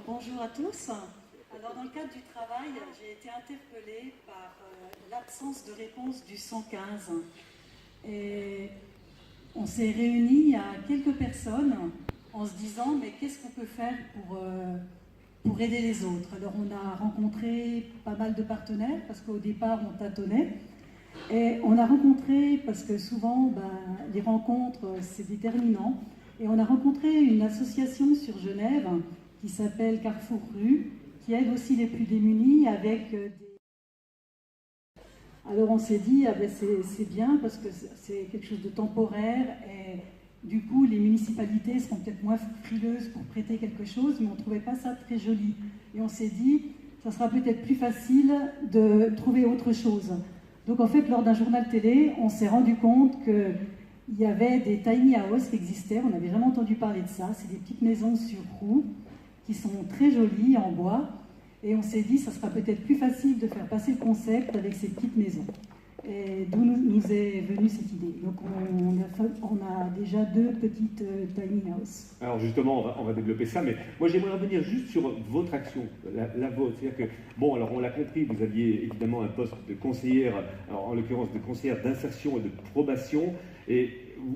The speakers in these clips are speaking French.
Bonjour à tous. Alors, dans le cadre du travail, j'ai été interpellée par l'absence de réponse du 115. Et on s'est réunis à quelques personnes en se disant mais qu'est-ce qu'on peut faire pour aider les autres. Alors on a rencontré pas mal de partenaires parce qu'au départ on tâtonnait. Et on a rencontré, parce que souvent les rencontres c'est déterminant, et on a rencontré une association sur Genève qui s'appelle Carrefour Rue, qui aide aussi les plus démunis avec des... Alors on s'est dit, c'est bien parce que c'est quelque chose de temporaire et du coup les municipalités seront peut-être moins frileuses pour prêter quelque chose, mais on ne trouvait pas ça très joli. Et on s'est dit, ça sera peut-être plus facile de trouver autre chose. Donc en fait, lors d'un journal télé, on s'est rendu compte qu'il y avait des tiny houses qui existaient, on avait jamais entendu parler de ça, c'est des petites maisons sur roues qui sont très jolies en bois. Et on s'est dit, ça sera peut-être plus facile de faire passer le concept avec ces petites maisons. Et d'où nous est venue cette idée. Donc on a déjà 2 petites tiny houses. Alors justement, on va développer ça, mais moi j'aimerais revenir juste sur votre action, la vôtre. C'est-à-dire que, bon, alors on l'a compris, vous aviez évidemment un poste de conseillère, alors en l'occurrence de conseillère d'insertion et de probation, et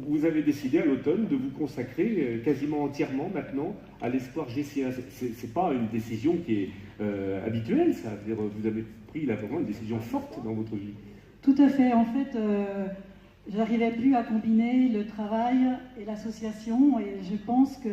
vous avez décidé à l'automne de vous consacrer quasiment entièrement maintenant à l'Espoir GCA. C'est pas une décision qui est habituelle, ça. C'est-à-dire, vous avez pris là vraiment une décision forte dans votre vie. Tout à fait. En fait, j'arrivais plus à combiner le travail et l'association, et je pense que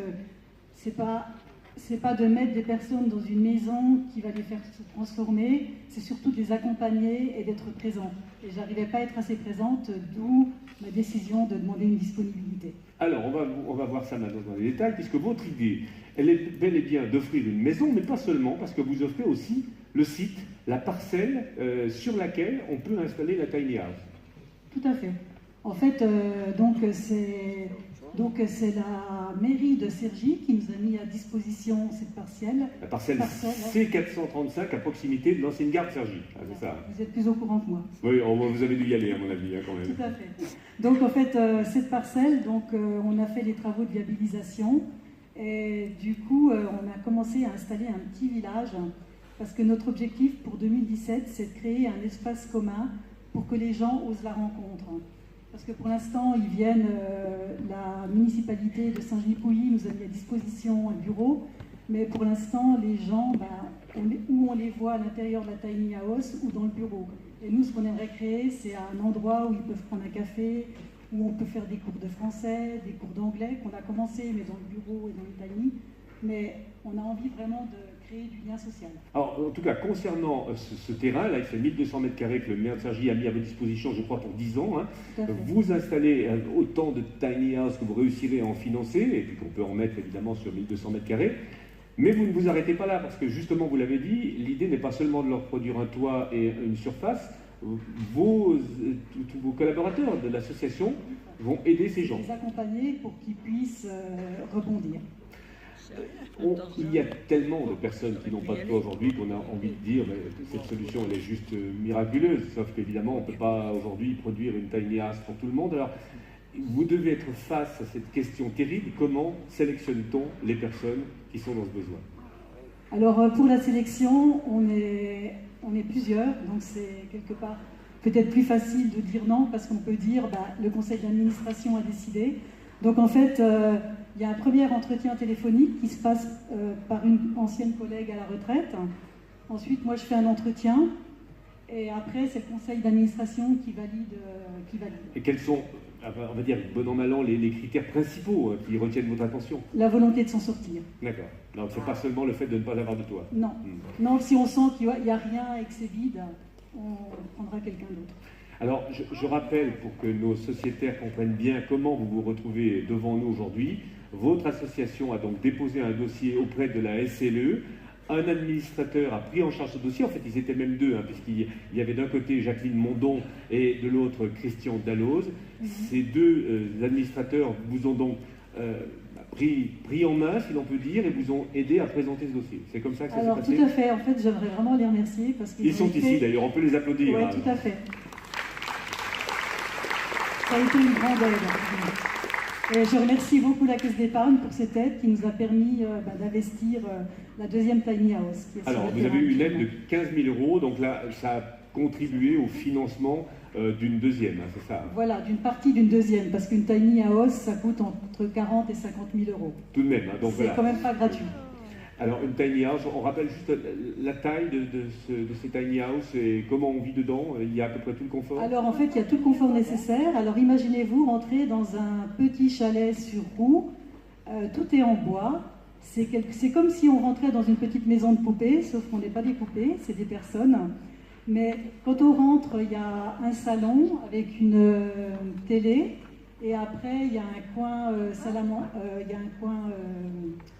c'est pas de mettre des personnes dans une maison qui va les faire se transformer, c'est surtout de les accompagner et d'être présent. Et j'arrivais pas à être assez présente, d'où ma décision de demander une disponibilité. Alors, on va voir ça maintenant dans les détails, puisque votre idée, elle est bel et bien d'offrir une maison, mais pas seulement, parce que vous offrez aussi le site, la parcelle sur laquelle on peut installer la tiny house. Tout à fait. En fait, c'est la mairie de Cergy qui nous a mis à disposition cette parcelle. La parcelle C435 à proximité de l'ancienne gare de Cergy. Ah, c'est ça. Vous êtes plus au courant que moi. Oui, vous avez dû y aller à mon avis, quand même. Tout à fait. Donc en fait, cette parcelle, on a fait les travaux de viabilisation et du coup, on a commencé à installer un petit village parce que notre objectif pour 2017, c'est de créer un espace commun pour que les gens osent la rencontre. Parce que pour l'instant, ils viennent, la municipalité de Saint-Genis-Pouilly nous a mis à disposition un bureau, mais pour l'instant, les gens, où on les voit à l'intérieur de la tiny house ou dans le bureau. Et nous, ce qu'on aimerait créer, c'est un endroit où ils peuvent prendre un café, où on peut faire des cours de français, des cours d'anglais, qu'on a commencé, mais dans le bureau et dans le tiny. Mais on a envie vraiment de créer du lien social. Alors, en tout cas, concernant ce terrain, là, il fait 1200 mètres carrés que le maire de Cergy a mis à votre disposition, je crois, pour 10 ans. Hein. Vous installez autant de tiny house que vous réussirez à en financer, et puis qu'on peut en mettre évidemment sur 1200 mètres carrés. Mais vous ne vous arrêtez pas là, parce que justement, vous l'avez dit, l'idée n'est pas seulement de leur produire un toit et une surface. Tous vos collaborateurs de l'association vont aider ces gens. Les accompagner pour qu'ils puissent rebondir. Il y a tellement de personnes qui n'ont pas de toit aujourd'hui qu'on a envie de dire que cette solution elle est juste miraculeuse, sauf qu'évidemment on ne peut pas aujourd'hui produire une tiny house pour tout le monde. Alors vous devez être face à cette question terrible, comment sélectionne-t-on les personnes qui sont dans ce besoin? Alors pour la sélection, on est plusieurs, donc c'est quelque part peut-être plus facile de dire non parce qu'on peut dire le conseil d'administration a décidé. Donc en fait, il y a un premier entretien téléphonique qui se passe par une ancienne collègue à la retraite. Ensuite, moi je fais un entretien et après c'est le conseil d'administration qui valide. Et quels sont, on va dire bon an mal an, les critères principaux qui retiennent votre attention? La volonté de s'en sortir. D'accord. Donc c'est pas seulement le fait de ne pas avoir de toit. Non. Non, si on sent qu'il n'y a rien et que c'est vide, on prendra quelqu'un d'autre. Alors, je rappelle, pour que nos sociétaires comprennent bien comment vous vous retrouvez devant nous aujourd'hui, votre association a donc déposé un dossier auprès de la SLE. Un administrateur a pris en charge ce dossier. En fait, ils étaient même 2, puisqu'il y avait d'un côté Jacqueline Mondon et de l'autre Christian Dalloz. Ces 2 administrateurs vous ont donc pris en main, si l'on peut dire, et vous ont aidé à présenter ce dossier. C'est comme ça que ça s'est passé? Tout à fait. En fait, j'aimerais vraiment les remercier. Parce qu'ils sont ici, d'ailleurs. On peut les applaudir. Oui, tout à fait. Ça a été une grande aide. Et je remercie beaucoup la Caisse d'épargne pour cette aide qui nous a permis d'investir la deuxième tiny house. Alors, vous avez eu une aide de 15 000 €, donc là, ça a contribué au financement d'une deuxième, hein, c'est ça? Voilà, d'une partie d'une deuxième, parce qu'une tiny house, ça coûte entre 40 et 50 000 €. Tout de même, hein, donc c'est quand même pas gratuit. Alors, une tiny house, on rappelle juste la taille de ces tiny house et comment on vit dedans. Il y a à peu près tout le confort? Alors, en fait, il y a tout le confort nécessaire. Alors, imaginez-vous rentrer dans un petit chalet sur roue. Tout est en bois. C'est comme si on rentrait dans une petite maison de poupées, sauf qu'on n'est pas des poupées, c'est des personnes. Mais quand on rentre, il y a un salon avec une télé. Et après, il y a un coin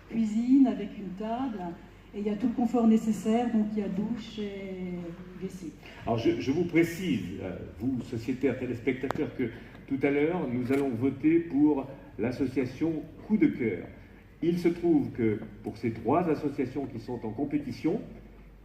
cuisine avec une table, et il y a tout le confort nécessaire, donc il y a douche et WC. Alors je vous précise, vous sociétaires téléspectateurs, que tout à l'heure, nous allons voter pour l'association Coup de cœur. Il se trouve que pour ces trois associations qui sont en compétition,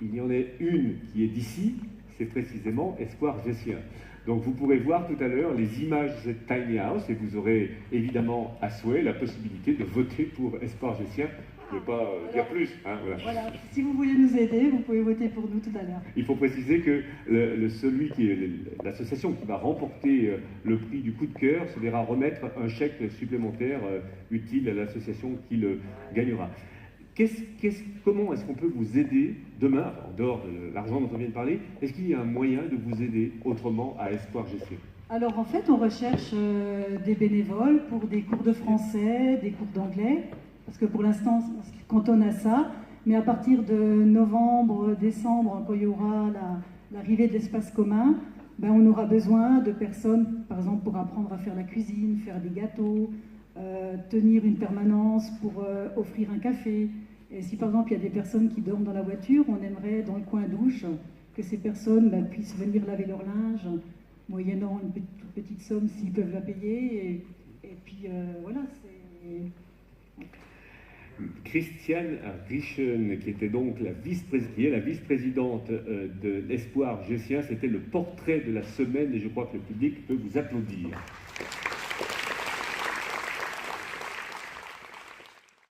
il y en a une qui est d'ici, c'est précisément Espoir Gessien. Donc vous pourrez voir tout à l'heure les images de cette tiny house et vous aurez évidemment à souhait la possibilité de voter pour Espoir Gessien. Je ne vais pas dire plus. Hein, voilà. Si vous voulez nous aider, vous pouvez voter pour nous tout à l'heure. Il faut préciser que l'association qui va remporter le prix du coup de cœur se verra remettre un chèque supplémentaire utile à l'association qui le gagnera. Comment est-ce qu'on peut vous aider demain, en dehors de l'argent dont on vient de parler? Est-ce qu'il y a un moyen de vous aider autrement à Espoir Gessien? Alors en fait, on recherche des bénévoles pour des cours de français, des cours d'anglais, parce que pour l'instant, on se cantonne à ça. Mais à partir de novembre, décembre, quand il y aura l'arrivée de l'espace commun, on aura besoin de personnes, par exemple, pour apprendre à faire la cuisine, faire des gâteaux, tenir une permanence pour offrir un café. Et si par exemple il y a des personnes qui dorment dans la voiture, on aimerait dans le coin douche que ces personnes puissent venir laver leur linge, moyennant une toute petite somme s'ils peuvent la payer. Et puis voilà, c'est... Christiane Richen, qui était donc la vice-présidente de l'Espoir Gessien, c'était le portrait de la semaine et je crois que le public peut vous applaudir.